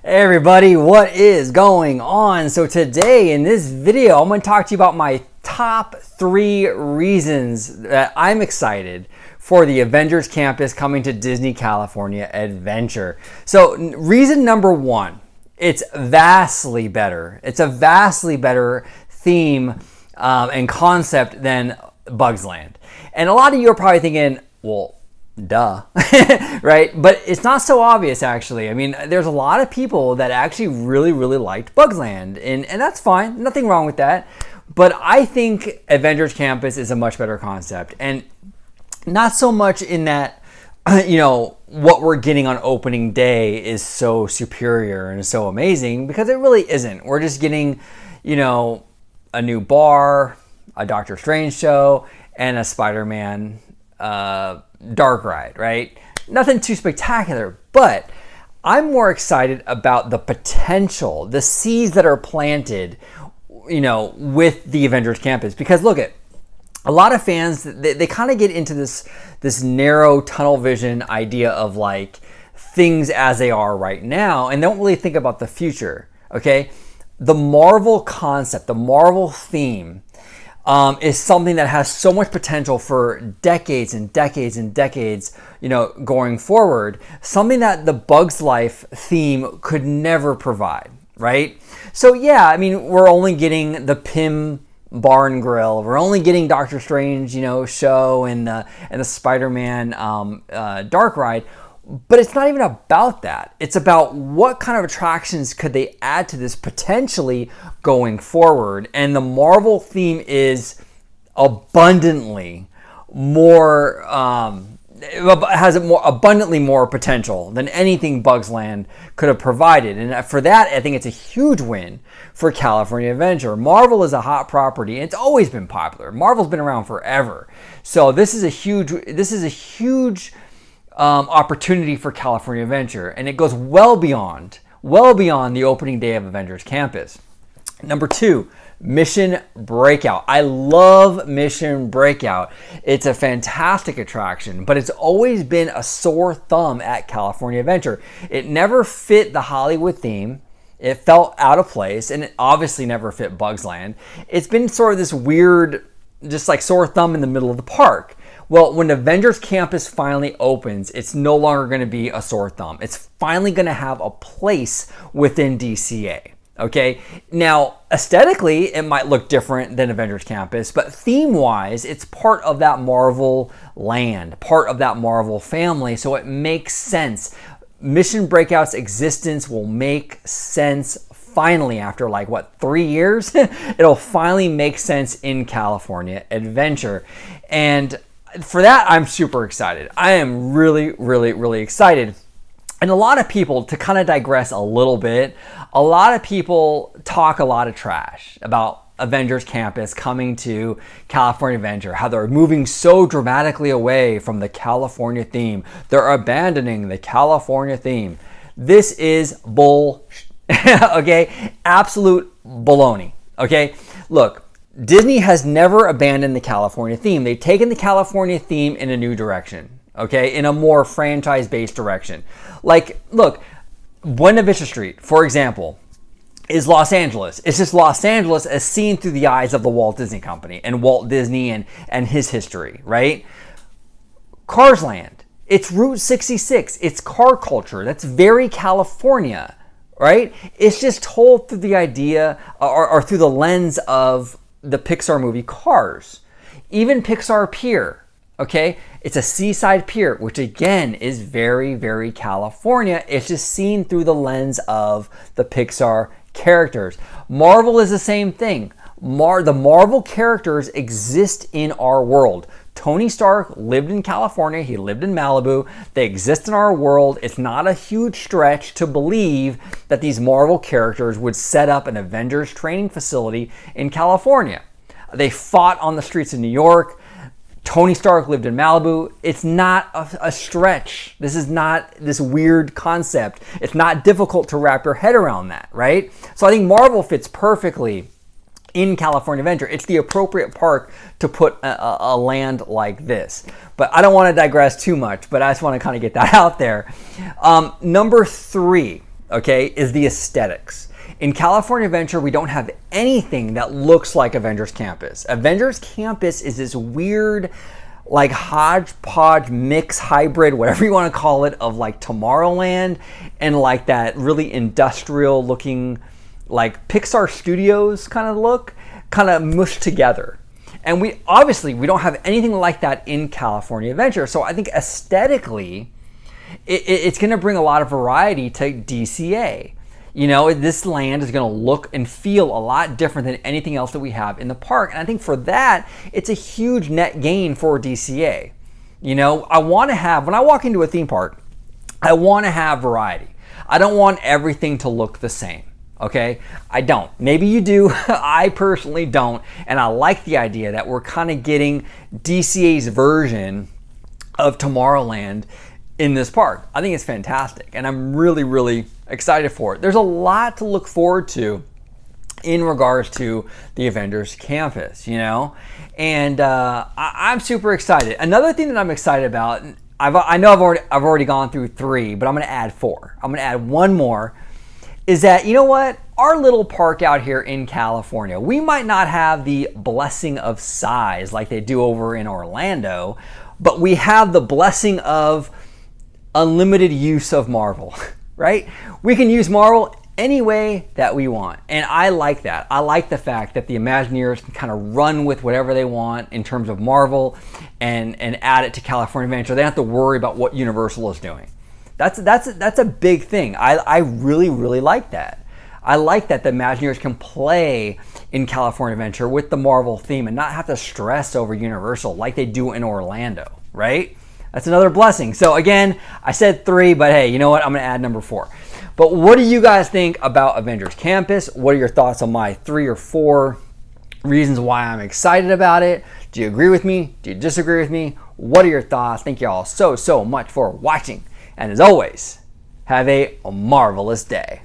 Hey everybody, what is going on? So today in this video, I'm going to talk to you about my top 3 reasons that I'm excited for the Avengers campus coming to Disney California Adventure. So reason number 1, it's vastly better. It's a vastly better theme and concept than Bugs Land. And a lot of you are probably thinking, well, duh, right? But it's not so obvious, actually. I mean, there's a lot of people that actually really liked Bugs Land, and that's fine. Nothing wrong with that. But I think Avengers Campus is a much better concept, and not so much in that, what we're getting on opening day is so superior and so amazing, because it really isn't. We're just getting, a new bar, a Doctor Strange show, and a Spider-Man dark ride, right? Nothing too spectacular, but I'm more excited about the potential, the seeds that are planted, with the Avengers campus. Because look, a lot of fans, they kind of get into this narrow tunnel vision idea of like things as they are right now and don't really think about the future, okay? The Marvel concept, the Marvel theme, is something that has so much potential for decades and decades and decades, going forward. Something that the Bugs Life theme could never provide, right? So yeah, I mean, we're only getting the Pym Bar and Grill. We're only getting Doctor Strange, show and the Spider-Man dark ride. But it's not even about that. It's about what kind of attractions could they add to this potentially going forward. And the Marvel theme is abundantly more, abundantly more potential than anything Bugs Land could have provided. And for that, I think it's a huge win for California Adventure. Marvel is a hot property, and it's always been popular. Marvel's been around forever. So this is a huge opportunity for California Adventure, and it goes well beyond the opening day of Avengers Campus. Number 2, Mission Breakout. I love Mission Breakout. It's a fantastic attraction, but it's always been a sore thumb at California Adventure. It never fit the Hollywood theme. It felt out of place, and it obviously never fit Bugs Land. It's been sort of this weird, just like sore thumb in the middle of the park. Well, when Avengers Campus finally opens, it's no longer going to be a sore thumb. It's finally going to have a place within DCA. Okay? Now, aesthetically, it might look different than Avengers Campus, but theme-wise, it's part of that Marvel land, part of that Marvel family, so it makes sense. Mission Breakout's existence will make sense finally after 3 years. It'll finally make sense in California Adventure. And for that, I'm super excited. I am really excited. And a lot of people, to kind of digress a little bit, a lot of people talk a lot of trash about Avengers Campus coming to California Adventure, how they're moving so dramatically away from the California theme. They're abandoning the California theme. This is bull, okay? Absolute baloney, okay? Look, Disney has never abandoned the California theme. They've taken the California theme in a new direction, okay? In a more franchise-based direction. Look, Buena Vista Street, for example, is Los Angeles. It's just Los Angeles as seen through the eyes of the Walt Disney Company and Walt Disney and his history, right? Cars Land, it's Route 66. It's car culture. That's very California, right? It's just told through the idea or through the lens of the Pixar movie Cars. Even Pixar Pier, okay? It's a seaside pier, which again is very California. It's just seen through the lens of the Pixar characters. Marvel is the same thing. The Marvel characters exist in our world. Tony Stark lived in California. He lived in Malibu. They exist in our world. It's not a huge stretch to believe that these Marvel characters would set up an Avengers training facility in California. They fought on the streets of New York. Tony Stark lived in Malibu. It's not a stretch. This is not this weird concept. It's not difficult to wrap your head around that, right? So I think Marvel fits perfectly in California Adventure. It's the appropriate park to put a land like this. But I don't want to digress too much, but I just want to kind of get that out there. Number 3, okay, is the aesthetics. In California Adventure, we don't have anything that looks like Avengers Campus. Avengers Campus is this weird, like hodgepodge mix hybrid, whatever you want to call it, of like Tomorrowland and like that really industrial looking, like Pixar Studios kind of look, kind of mushed together. And we don't have anything like that in California Adventure. So I think aesthetically, it's going to bring a lot of variety to DCA. You know, this land is going to look and feel a lot different than anything else that we have in the park. And I think for that, it's a huge net gain for DCA. You know, I want to have, when I walk into a theme park, I want to have variety. I don't want everything to look the same. Okay? I don't. Maybe you do. I personally don't. And I like the idea that we're kind of getting DCA's version of Tomorrowland in this park. I think it's fantastic. And I'm really, really excited for it. There's a lot to look forward to in regards to the Avengers Campus, you know? And I'm super excited. Another thing that I'm excited about, I know I've already gone through 3, but I'm going to add 4. I'm going to add one more. Is that, you know what, our little park out here in California, we might not have the blessing of size like they do over in Orlando, but we have the blessing of unlimited use of Marvel, right? We can use Marvel any way that we want. And I like that. I like the fact that the Imagineers can kind of run with whatever they want in terms of Marvel and add it to California Adventure. They don't have to worry about what Universal is doing. That's a big thing. I really, really like that. I like that the Imagineers can play in California Adventure with the Marvel theme and not have to stress over Universal like they do in Orlando, right? That's another blessing. So again, I said 3, but hey, you know what? I'm going to add number 4. But what do you guys think about Avengers Campus? What are your thoughts on my 3 or 4 reasons why I'm excited about it? Do you agree with me? Do you disagree with me? What are your thoughts? Thank you all so much for watching. And as always, have a marvelous day.